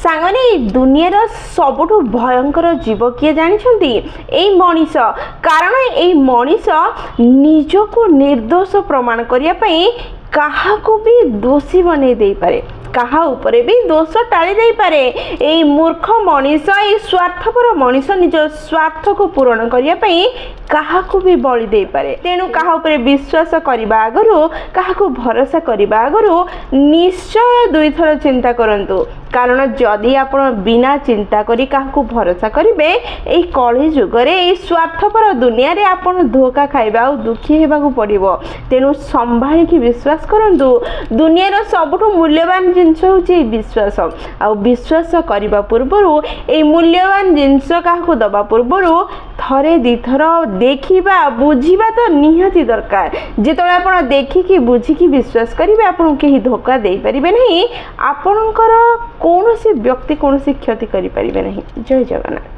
सांगने दुनियार सबुठ भयंकर जीव किए जानते यही मनीष कारण यही मनीष निजको निर्दोष प्रमाण करने काहाको भी दोषी बने दे पारे काहा उपरे भी दोष टाली दे पारे। यही मूर्ख मनीष यही स्वार्थपर मनीष निज स्वार्थ को पूरण करने काहाको भी बलि दे पारे। तेणु काहा उपरे विश्वास करने आगु क्या भरोसा करने आगु निश्चय दुई थर चिंता करंतु कारण जदि आप बिना चिंता करी काहाको भरोसा करेंगे यही कली जुगरे यही स्वार्थपर दुनिया रे आप धोखा खाइबा आ दुखी होगा पड़ो। तेणु संभाल की विश्वास करंतु दुनियार सबुठ मूल्यवान जिनस हूँ विश्वास आ विश्वास करने पूर्व ये मूल्यवान जिनस क्या दबा पूर्व थरे दिथर देखा बुझा तो निहाती दरकार। जिते आप देखिकी बुझिकी विश्वास करेंगे आपको कहीं धोखा दे पारे नहीं आपणकर कौन व्यक्ति कौन क्षति करें नहीं। जय जगन्नाथ।